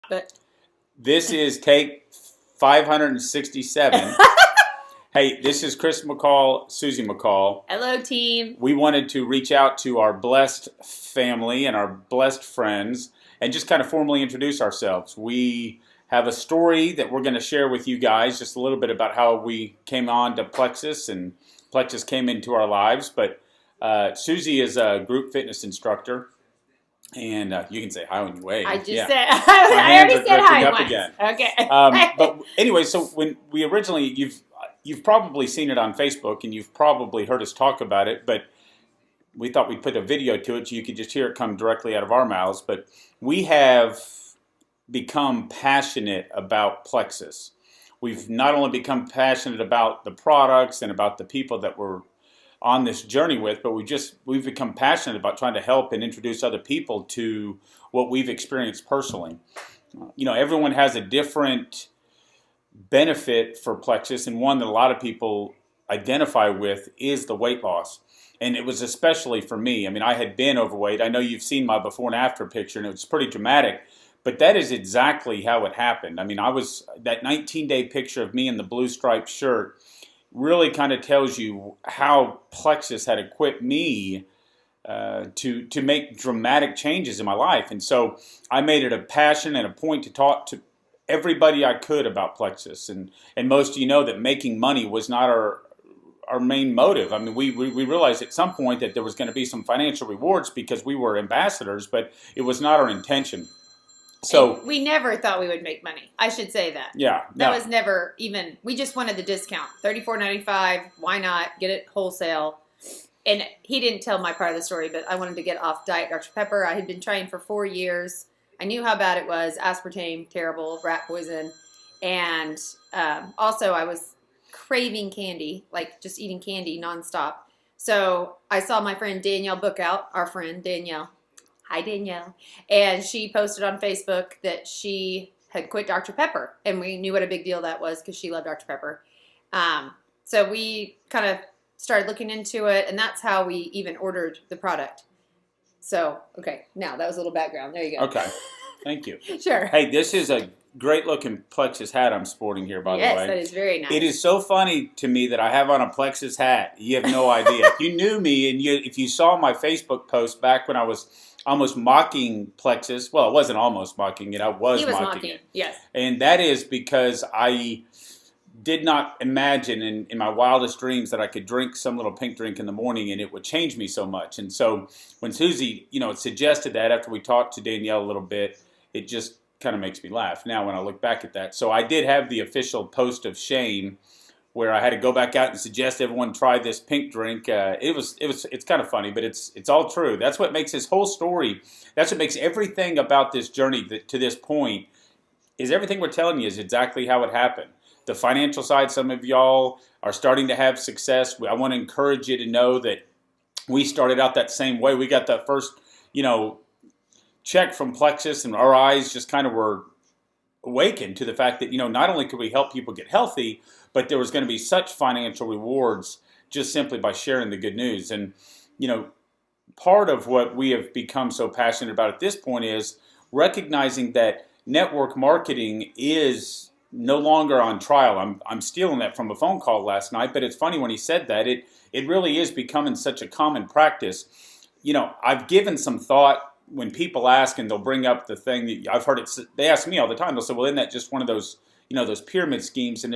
But This is take 567. Hey, this is Chris McCall, Susie McCall. hello, team. We wanted to reach out to our blessed family and our blessed friends and just kind of formally introduce ourselves. We have a story that we're going to share with you guys, just a little bit about how we came on to Plexus and Plexus came into our lives. But Susie is a group fitness instructor. And you can say hi when you wave. I just Yeah. said, I already said hi up once. again. Okay. But anyway, so when we originally, you've probably seen it on Facebook and you've probably heard us talk about it, but we thought we'd put a video to it so you could just hear it come directly out of our mouths. But we have become passionate about Plexus. We've not only become passionate about the products and about the people that we're on this journey with, but we've become passionate about trying to help and introduce other people to what we've experienced personally. You know, everyone has a different benefit for Plexus, and one that a lot of people identify with is the weight loss. And it was especially for me. I mean, I had been overweight. I know you've seen my before and after picture, and it was pretty dramatic. But that is exactly how it happened. I mean, that 19-day picture of me in the blue striped shirt really kind of tells you how Plexus had equipped me to make dramatic changes in my life. And so I made it a passion and a point to talk to everybody I could about Plexus. And most of you know that making money was not our main motive. I mean, we realized at some point that there was going to be some financial rewards because we were ambassadors, but it was not our intention. So we never thought we would make money. I should say that. Yeah. That was never even, we just wanted the discount. $34.95, why not? Get it wholesale. And he didn't tell my part of the story, but I wanted to get off Diet Dr. Pepper. I had been trying for 4 years. I knew how bad it was. Aspartame, terrible, rat poison. And also I was craving candy, like just eating candy nonstop. So I saw my friend Danielle Bookout, our friend Danielle. Hi, Danielle. And she posted on Facebook that she had quit Dr. Pepper. And we knew what a big deal that was because she loved Dr. Pepper. So we kind of started looking into it. And that's how we even ordered the product. So, okay. Now, that was a little background. There you go. Okay. Thank you. Sure. Hey, this is a great looking Plexus hat I'm sporting here, by the way. Yes, that is very nice. It is so funny to me that I have on a Plexus hat. You have no idea. If you knew me and if you saw my Facebook post back when I was almost mocking Plexus, well, I wasn't almost mocking it. I was mocking it. Yes. And that is because I did not imagine in my wildest dreams that I could drink some little pink drink in the morning and it would change me so much. And so when Susie, suggested that after we talked to Danielle a little bit, it just kind of makes me laugh now when I look back at that. So I did have the official post of shame where I had to go back out and suggest everyone try this pink drink. It's kind of funny, but it's all true. That's what makes this whole story. That's what makes everything about this journey to this point is everything we're telling you is exactly how it happened. The financial side, some of y'all are starting to have success. I want to encourage you to know that we started out that same way. We got that first, check from Plexus, and our eyes just kind of were awakened to the fact that, not only could we help people get healthy, but there was going to be such financial rewards just simply by sharing the good news. And, part of what we have become so passionate about at this point is recognizing that network marketing is no longer on trial. I'm stealing that from a phone call last night, but it's funny when he said that. It really is becoming such a common practice. I've given some thought when people ask and they'll bring up the thing that I've heard they ask me all the time. They'll say, well, isn't that just one of those, those pyramid schemes? And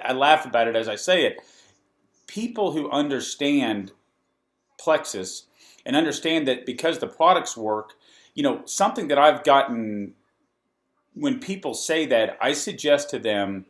I laugh about it as I say it. People who understand Plexus and understand that because the products work, something that I've gotten when people say that, I suggest to them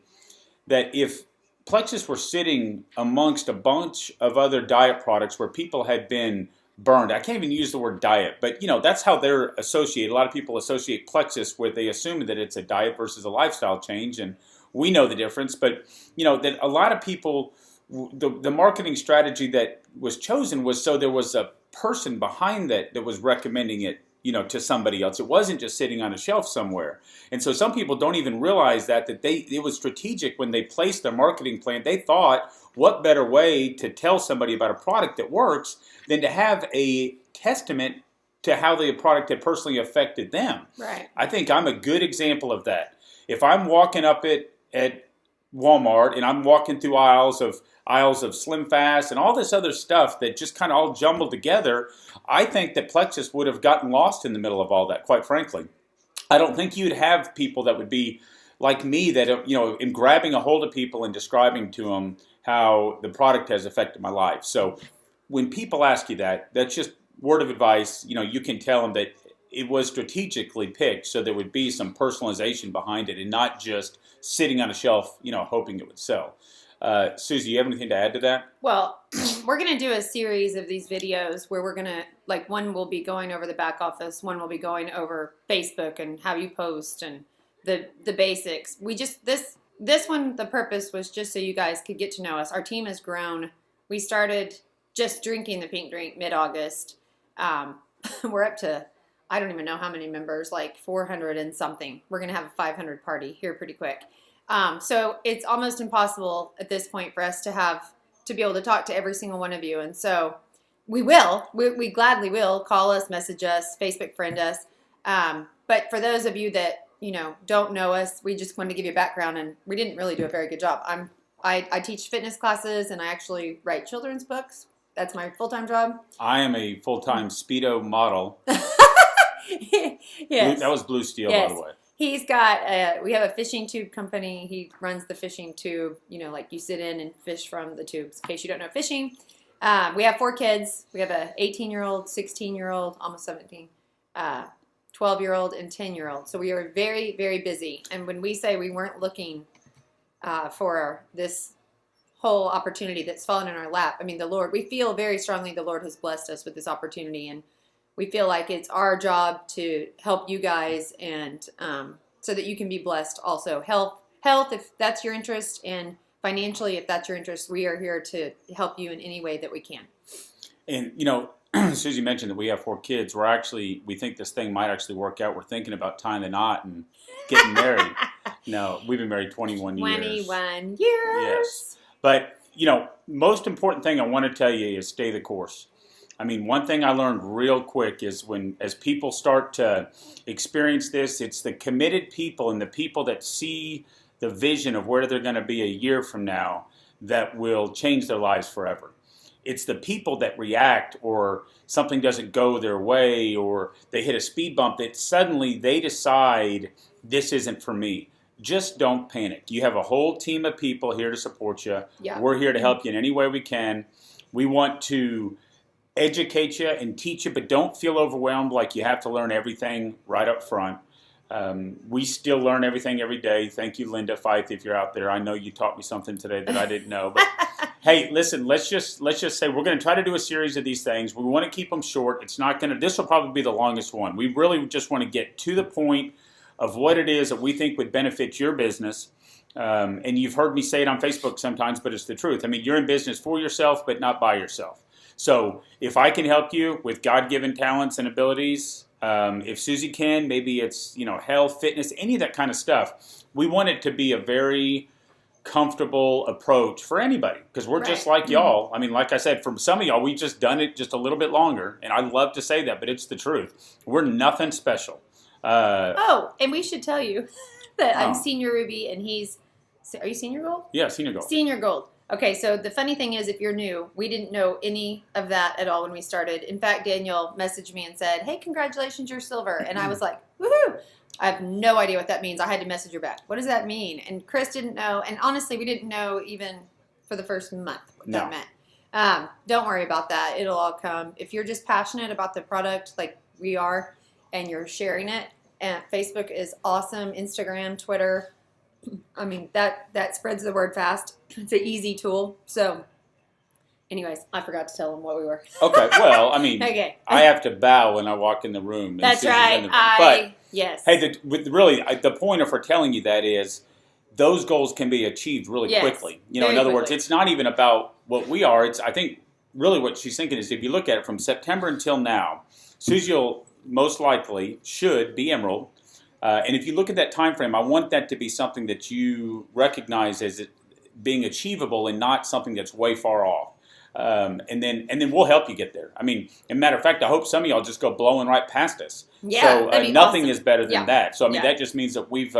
that if Plexus were sitting amongst a bunch of other diet products where people had been burned. I can't even use the word diet, but that's how they're associated. A lot of people associate Plexus with, they assume that it's a diet versus a lifestyle change, and we know the difference. But that a lot of people, the marketing strategy that was chosen was so there was a person behind that was recommending it, to somebody else. It wasn't just sitting on a shelf somewhere. And so some people don't even realize that it was strategic when they placed their marketing plan. They thought, what better way to tell somebody about a product that works than to have a testament to how the product had personally affected them. Right. I think I'm a good example of that. If I'm walking up at Walmart and I'm walking through aisles of Slim Fast and all this other stuff that just kind of all jumbled together, I think that Plexus would have gotten lost in the middle of all that, quite frankly. I don't think you'd have people that would be like me that, in grabbing a hold of people and describing to them how the product has affected my life. So when people ask you that, that's just word of advice. You can tell them that it was strategically picked so there would be some personalization behind it and not just sitting on a shelf, hoping it would sell. Susie, you have anything to add to that? Well, we're going to do a series of these videos where we're going to, one will be going over the back office, one will be going over Facebook and how you post and the basics. This one, the purpose was just so you guys could get to know us. Our team has grown. We started just drinking the pink drink mid-August. We're up to, I don't even know how many members, like 400 and something. We're going to have a 500 party here pretty quick. So it's almost impossible at this point for us to be able to talk to every single one of you. And so we will, we gladly will call us, message us, Facebook friend us. But for those of you that, don't know us, we just wanted to give you a background, and we didn't really do a very good job. I teach fitness classes, and I actually write children's books. That's my full-time job. I am a full-time Speedo model. Yes. That was Blue Steel, Yes. by the way. He's got, we have a fishing tube company. He runs the fishing tube, like you sit in and fish from the tubes, in case you don't know fishing. We have 4 kids. We have a 18-year-old, 16-year-old, almost 17, 12-year-old, and 10-year-old. So we are very, very busy. And when we say we weren't looking for this whole opportunity that's fallen in our lap, the Lord, we feel very strongly the Lord has blessed us with this opportunity, and we feel like it's our job to help you guys, and so that you can be blessed also. Health, if that's your interest, and financially, if that's your interest, we are here to help you in any way that we can. And, Susie mentioned that we have 4 kids. We think this thing might actually work out. We're thinking about tying the knot and getting married. No, we've been married 21 years. 21 years. Yes. But, most important thing I want to tell you is stay the course. One thing I learned real quick is as people start to experience this, it's the committed people and the people that see the vision of where they're going to be a year from now that will change their lives forever. It's the people that react, or something doesn't go their way, or they hit a speed bump that suddenly they decide this isn't for me. Just don't panic. You have a whole team of people here to support you. Yeah. We're here to help you in any way we can. We want to educate you and teach you, but don't feel overwhelmed like you have to learn everything right up front. We still learn everything every day. Thank you, Linda Fife, if you're out there. I know you taught me something today that I didn't know. But hey, listen, let's just say we're going to try to do a series of these things. We want to keep them short. This will probably be the longest one. We really just want to get to the point of what it is that we think would benefit your business. And you've heard me say it on Facebook sometimes, but it's the truth. You're in business for yourself, but not by yourself. So if I can help you with God-given talents and abilities, if Susie can, maybe it's, health, fitness, any of that kind of stuff. We want it to be a very comfortable approach for anybody, because we're just like y'all. Like I said, from some of y'all, we've just done it just a little bit longer, and I love to say that, but it's the truth. We're nothing special. And we should tell you that I'm Senior Ruby, and are you Senior Gold? Yeah, Senior Gold. Senior Gold. Okay, so the funny thing is, if you're new, we didn't know any of that at all when we started. In fact, Daniel messaged me and said, hey, congratulations, you're silver. And I was like, woohoo! I have no idea what that means. I had to message her back. What does that mean? And Chris didn't know. And honestly, we didn't know even for the first month what that meant. Don't worry about that. It'll all come. If you're just passionate about the product like we are, and you're sharing it, and Facebook is awesome, Instagram, Twitter, that spreads the word fast. It's an easy tool. So anyways, I forgot to tell them what we were. Okay, well, okay. I have to bow when I walk in the room. That's right. But yes. Hey, the point of her telling you that is those goals can be achieved really quickly. In other words, it's not even about what we are. I think really what she's thinking is, if you look at it from September until now, Susie will most likely should be Emerald. And if you look at that time frame, I want that to be something that you recognize as it being achievable and not something that's way far off. and then we'll help you get there. I mean, as a matter of fact, I hope some of y'all just go blowing right past us. Yeah, so that'd be nothing awesome. is better than Yeah. that. So I mean, Yeah. that just means that we've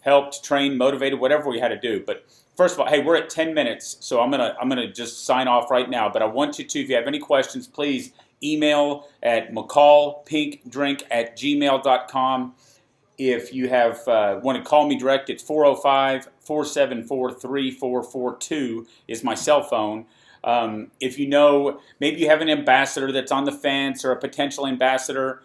helped, trained, motivated, whatever we had to do. But first of all, hey, we're at 10 minutes, so I'm gonna just sign off right now. But I want you to, if you have any questions, please email at mccallpinkdrink@gmail.com. If you have want to call me direct, it's 405-474-3442 is my cell phone. If you know, maybe you have an ambassador that's on the fence or a potential ambassador,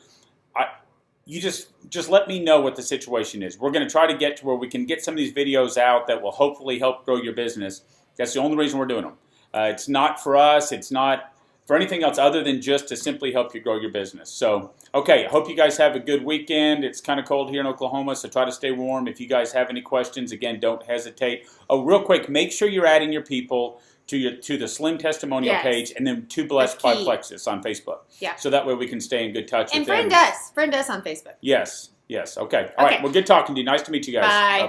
you just let me know what the situation is. We're going to try to get to where we can get some of these videos out that will hopefully help grow your business. That's the only reason we're doing them. It's not for us. It's not for anything else other than just to simply help you grow your business. So, okay, I hope you guys have a good weekend. It's kind of cold here in Oklahoma, so try to stay warm. If you guys have any questions, again, don't hesitate. Oh, real quick, make sure you're adding your people to the Slim Testimonial Yes. page, and then to Blessed That's by key. Plexus on Facebook. Yeah. So that way we can stay in good touch And with them. friend us on Facebook. Yes. Okay. All right. Okay. Well, good talking to you. Nice to meet you guys. Bye. Bye-bye.